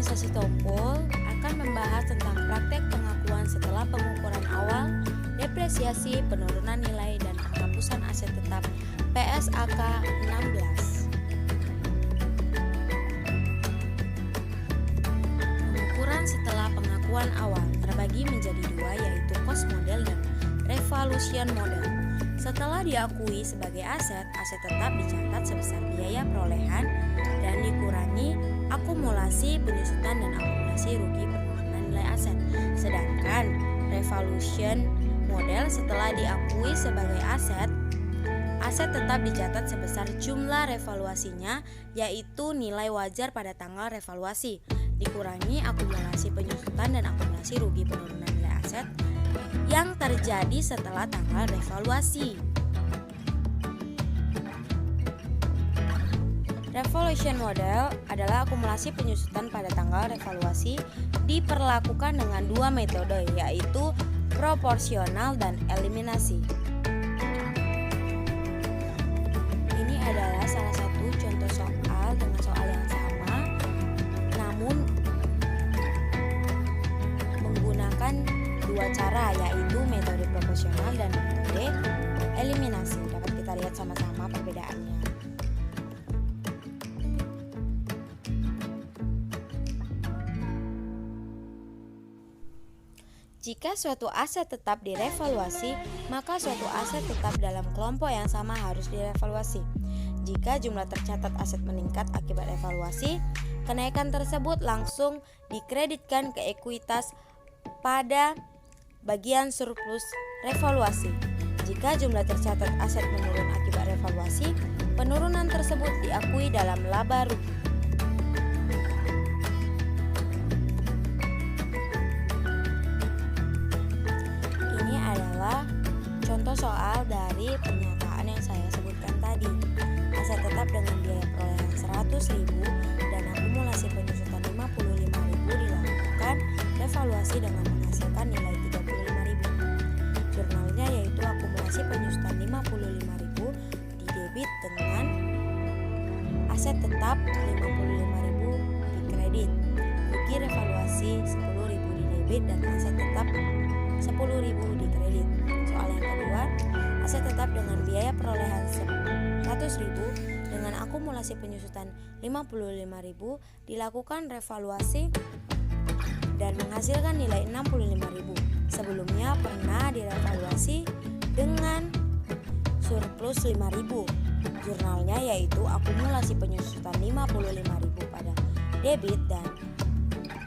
Revaluasi Tumpul akan membahas tentang praktek pengakuan setelah pengukuran awal, depresiasi, penurunan nilai, dan penghapusan aset tetap PSAK 16. Pengukuran setelah pengakuan awal terbagi menjadi dua, yaitu cost model dan revaluation model. Setelah diakui sebagai aset, aset tetap dicatat sebesar biaya perolehan dan dikurangi akumulasi penyusutan dan akumulasi rugi penurunan nilai aset. Sedangkan revaluation model setelah diakui sebagai aset, aset tetap dicatat sebesar jumlah revaluasinya, yaitu nilai wajar pada tanggal revaluasi, dikurangi akumulasi penyusutan dan akumulasi rugi penurunan nilai aset yang terjadi setelah tanggal revaluasi. Revaluation model adalah akumulasi penyusutan pada tanggal revaluasi diperlakukan dengan dua metode, yaitu proporsional dan eliminasi. Ini adalah salah satu contoh soal dengan soal yang sama, namun menggunakan dua cara, yaitu metode proporsional dan metode eliminasi. Dapat kita lihat sama-sama perbedaannya. Jika suatu aset tetap direvaluasi, maka suatu aset tetap dalam kelompok yang sama harus direvaluasi. Jika jumlah tercatat aset meningkat akibat revaluasi, kenaikan tersebut langsung dikreditkan ke ekuitas pada bagian surplus revaluasi. Jika jumlah tercatat aset menurun akibat revaluasi, penurunan tersebut diakui dalam laba rugi. Contoh soal dari pernyataan yang saya sebutkan tadi. Aset tetap dengan biaya perolehan 100.000 dan akumulasi penyusutan 55.000 dilakukan revaluasi dengan menghasilkan nilai 35.000. Jurnalnya yaitu akumulasi penyusutan 55.000 didebit dengan aset tetap 55.000 dikredit. Rugi revaluasi 10.000 didebit dan aset tetap 10.000 dikredit. Soal yang kedua, aset tetap dengan biaya perolehan 100.000 dengan akumulasi penyusutan 55.000 dilakukan revaluasi dan menghasilkan nilai 65.000. Sebelumnya pernah direvaluasi dengan surplus 5.000. Jurnalnya yaitu akumulasi penyusutan 55.000 pada debit dan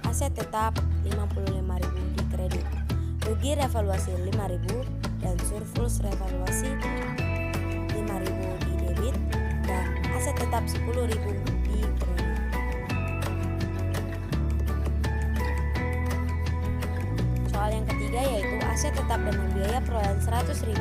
aset tetap 55.000 dikredit. Rugi revaluasi 5.000 dan surplus revaluasi 5.000 di debit dan aset tetap 10.000 di kredit. Soal yang ketiga yaitu aset tetap dengan biaya perolehan 100.000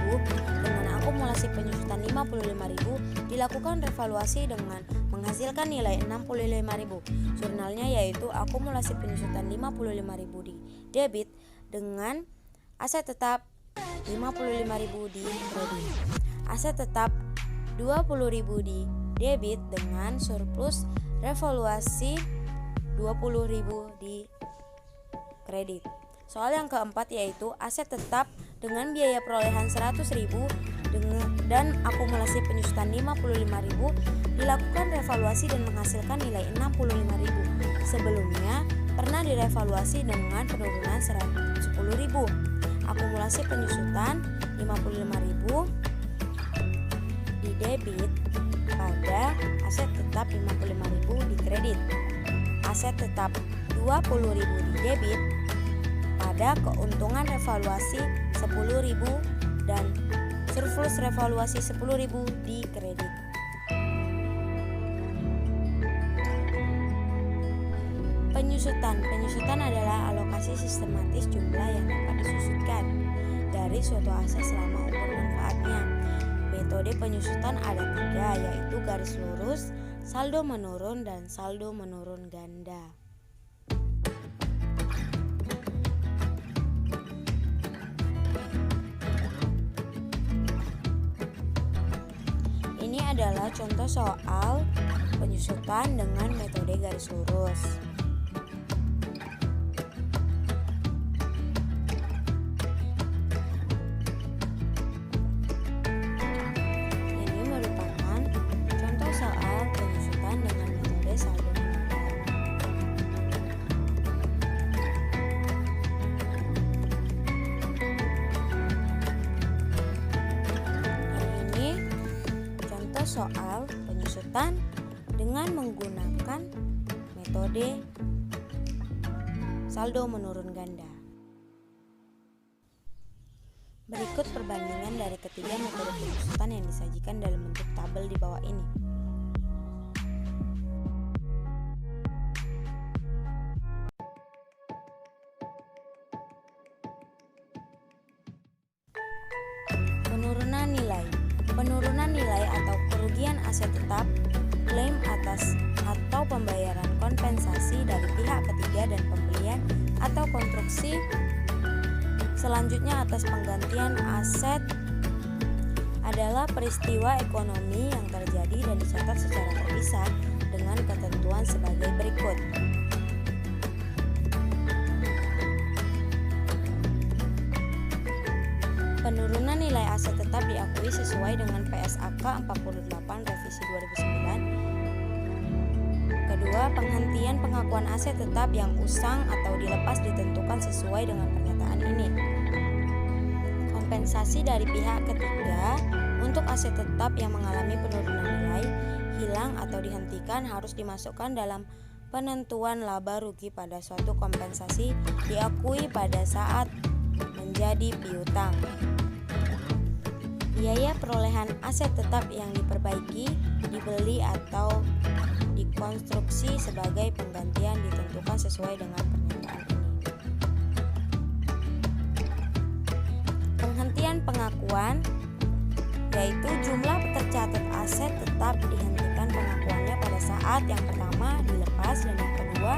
dengan akumulasi penyusutan 55.000 dilakukan revaluasi dengan menghasilkan nilai 65.000. Jurnalnya yaitu akumulasi penyusutan 55.000 di debit dengan aset tetap 55.000 di kredit. Aset tetap 20.000 di debit dengan surplus revaluasi 20.000 di kredit. Soal yang keempat yaitu aset tetap dengan biaya perolehan 100.000 dan akumulasi penyusutan 55.000 dilakukan revaluasi dan menghasilkan nilai 65.000. Sebelumnya pernah direvaluasi dengan penurunan 10.000. Akumulasi penyusutan 55.000 di debit pada aset tetap 55.000 di kredit. Aset tetap 20.000 di debit pada keuntungan revaluasi 10.000 dan surplus revaluasi 10.000 di kredit. Penyusutan adalah alokasi sistematis jumlah yang dapat disusutkan dari suatu aset selama umur manfaatnya. Metode penyusutan ada 3, yaitu garis lurus, saldo menurun, dan saldo menurun ganda. Ini adalah contoh soal penyusutan dengan metode garis lurus. soal penyusutan dengan menggunakan metode saldo menurun ganda. Berikut perbandingan dari ketiga metode penyusutan yang disajikan dalam bentuk tabel di bawah ini. Penurunan nilai atau kerugian aset tetap, klaim atas atau pembayaran kompensasi dari pihak ketiga dan pembelian atau konstruksi selanjutnya atas penggantian aset adalah peristiwa ekonomi yang terjadi dan dicatat secara terpisah dengan ketentuan sebagai berikut. Penurunan nilai aset tetap diakui sesuai dengan PSAK 48 Revisi 2009. Kedua, penghentian pengakuan aset tetap yang usang atau dilepas ditentukan sesuai dengan pernyataan ini. Kompensasi dari pihak ketiga untuk aset tetap yang mengalami penurunan nilai, hilang atau dihentikan harus dimasukkan dalam penentuan laba rugi pada suatu kompensasi diakui pada saat menjadi piutang. Biaya perolehan aset tetap yang diperbaiki, dibeli atau dikonstruksi sebagai penggantian ditentukan sesuai dengan pernyataan ini. Penghentian pengakuan yaitu jumlah tercatat aset tetap dihentikan pengakuannya pada saat yang pertama dilepas dan yang kedua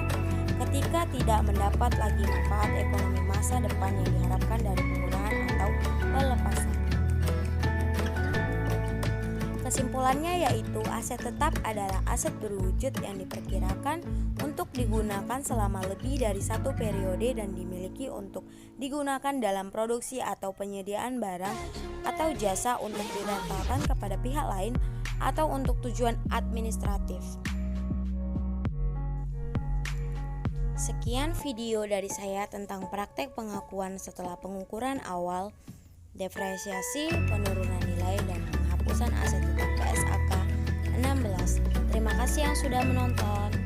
ketika tidak mendapat lagi manfaat ekonomi masa depan yang diharapkan dari penggunaan atau pelepasan. Kesimpulannya yaitu aset tetap adalah aset berwujud yang diperkirakan untuk digunakan selama lebih dari satu periode dan dimiliki untuk digunakan dalam produksi atau penyediaan barang atau jasa untuk direntalkan kepada pihak lain atau untuk tujuan administratif. Sekian video dari saya tentang praktek pengakuan setelah pengukuran awal, depresiasi, penurunan nilai, dan penghapusan aset tetap PSAK 16. Terima kasih yang sudah menonton.